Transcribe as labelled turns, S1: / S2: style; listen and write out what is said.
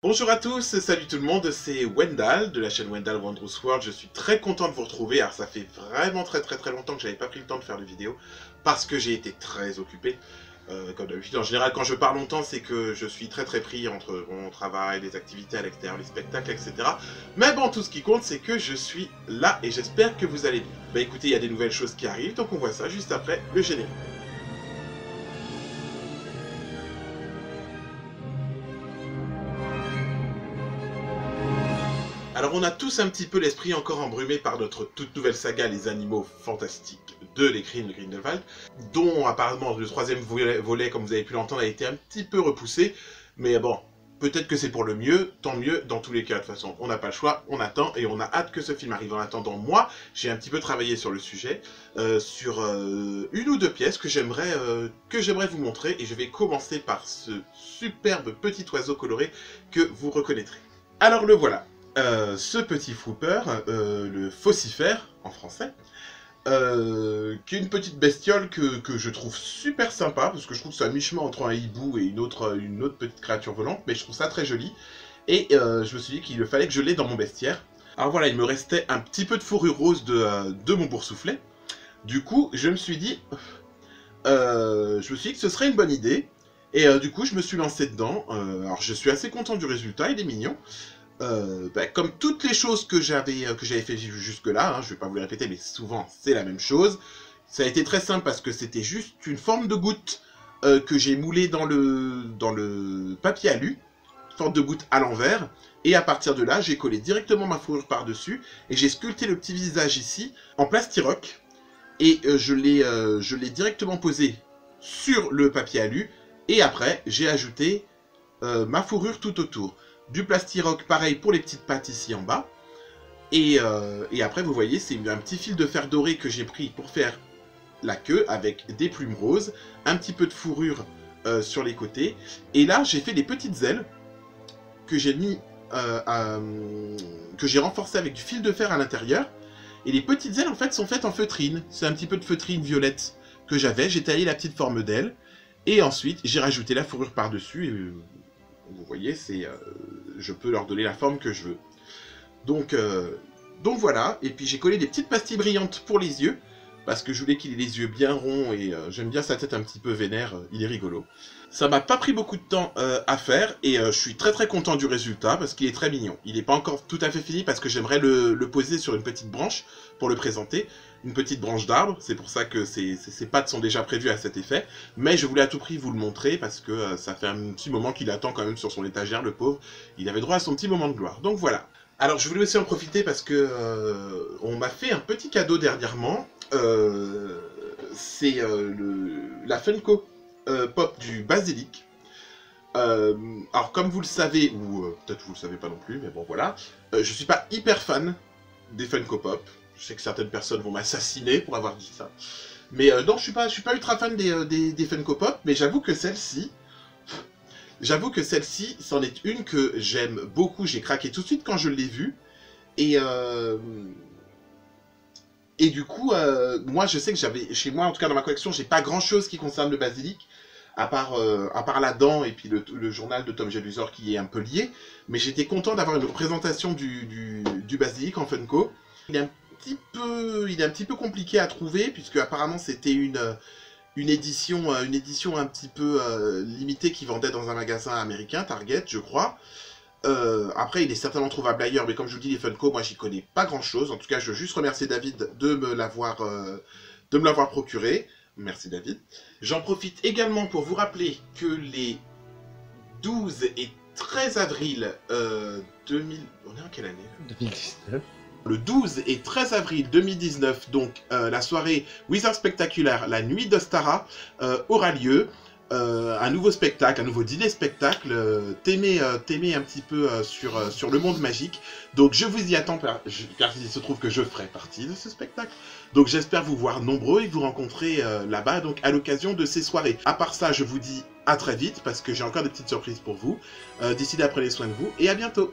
S1: Bonjour à tous, salut tout le monde, c'est Wendell de la chaîne Wendell Wondrous World. Je suis très content de vous retrouver. Alors ça fait vraiment très longtemps que j'avais pas pris le temps de faire de vidéo parce que j'ai été très occupé. Comme d'habitude, en général quand je pars longtemps c'est que je suis très pris entre mon travail, les activités à l'extérieur, les spectacles, etc. Mais bon, tout ce qui compte c'est que je suis là et j'espère que vous allez bien. Bah écoutez, il y a des nouvelles choses qui arrivent, donc on voit ça juste après le générique. Alors on a tous un petit peu l'esprit encore embrumé par notre toute nouvelle saga Les Animaux Fantastiques de Les Crimes de Grindelwald, dont apparemment le troisième volet, comme vous avez pu l'entendre, a été un petit peu repoussé, mais bon, peut-être que c'est pour le mieux, tant mieux dans tous les cas. De toute façon, on n'a pas le choix, on attend et on a hâte que ce film arrive. En attendant, moi, j'ai un petit peu travaillé sur le sujet, sur une ou deux pièces que j'aimerais vous montrer, et je vais commencer par ce superbe petit oiseau coloré que vous reconnaîtrez. Alors le voilà. Ce petit flooper, le faucifère en français, qui est une petite bestiole que je trouve super sympa, parce que je trouve que c'est un mi-chemin entre un hibou et une autre petite créature volante, mais je trouve ça très joli, et je me suis dit qu'il fallait que je l'aie dans mon bestiaire. Alors voilà, il me restait un petit peu de fourrure rose de mon boursouflet, du coup je me suis dit que ce serait une bonne idée, et du coup je me suis lancé dedans. Alors je suis assez content du résultat, il est mignon. Comme toutes les choses que j'avais fait jusque-là, hein, je vais pas vous les répéter, mais souvent c'est la même chose. Ça a été très simple parce que c'était juste une forme de goutte que j'ai moulée dans le papier alu, forme de goutte à l'envers, et à partir de là, j'ai collé directement ma fourrure par-dessus, et j'ai sculpté le petit visage ici en plastiroc, et je l'ai directement posé sur le papier alu, et après, j'ai ajouté ma fourrure tout autour. Du plastiroc, pareil pour les petites pattes ici en bas. Et après, vous voyez, c'est un petit fil de fer doré que j'ai pris pour faire la queue avec des plumes roses, un petit peu de fourrure sur les côtés. Et là, j'ai fait des petites ailes que j'ai mis, que j'ai renforcées avec du fil de fer à l'intérieur. Et les petites ailes, en fait, sont faites en feutrine. C'est un petit peu de feutrine violette que j'avais. J'ai taillé la petite forme d'aile. Et ensuite, j'ai rajouté la fourrure par-dessus. Et vous voyez, je peux leur donner la forme que je veux. Donc voilà, et puis j'ai collé des petites pastilles brillantes pour les yeux, parce que je voulais qu'il ait les yeux bien ronds, et j'aime bien sa tête un petit peu vénère, il est rigolo. Ça m'a pas pris beaucoup de temps à faire, et je suis très content du résultat, parce qu'il est très mignon. Il n'est pas encore tout à fait fini, parce que j'aimerais le poser sur une petite branche, pour le présenter. Une petite branche d'arbre, c'est pour ça que ses pattes sont déjà prévues à cet effet, mais je voulais à tout prix vous le montrer, parce que ça fait un petit moment qu'il attend quand même sur son étagère, le pauvre. Il avait droit à son petit moment de gloire, donc voilà. Alors je voulais aussi en profiter parce que on m'a fait un petit cadeau dernièrement, c'est la Funko Pop du Basilic. Alors comme vous le savez, ou peut-être vous le savez pas non plus, mais bon voilà, je suis pas hyper fan des Funko Pop. Je sais que certaines personnes vont m'assassiner pour avoir dit ça. Mais non, je suis pas ultra fan des Funko Pop, mais j'avoue que celle-ci, c'en est une que j'aime beaucoup. J'ai craqué tout de suite quand je l'ai vue. Et du coup, moi je sais que j'avais, chez moi en tout cas dans ma collection, j'ai pas grand-chose qui concerne le basilic, à part la dent et puis le journal de Tom Jedusor qui est un peu lié. Mais j'étais content d'avoir une représentation du basilic en Funko. Il est un petit peu compliqué à trouver, puisque apparemment c'était une édition un petit peu limitée qui vendait dans un magasin américain, Target, je crois. Après, il est certainement trouvable ailleurs, mais comme je vous dis, les Funko, moi j'y connais pas grand chose. En tout cas, je veux juste remercier David de me l'avoir procuré. Merci David. J'en profite également pour vous rappeler que les 12 et 13 avril 2000... On est en quelle année là ?
S2: 2019.
S1: Le 12 et 13 avril 2019, donc la soirée Wizard Spectacular, la nuit d'Ostara, aura lieu. Un nouveau spectacle, un nouveau dîner-spectacle, t'aimer un petit peu sur le monde magique. Donc je vous y attends, car il se trouve que je ferai partie de ce spectacle. Donc j'espère vous voir nombreux et vous rencontrer là-bas, donc à l'occasion de ces soirées. À part ça, je vous dis à très vite, parce que j'ai encore des petites surprises pour vous. D'ici là, prenez soin de vous, et à bientôt.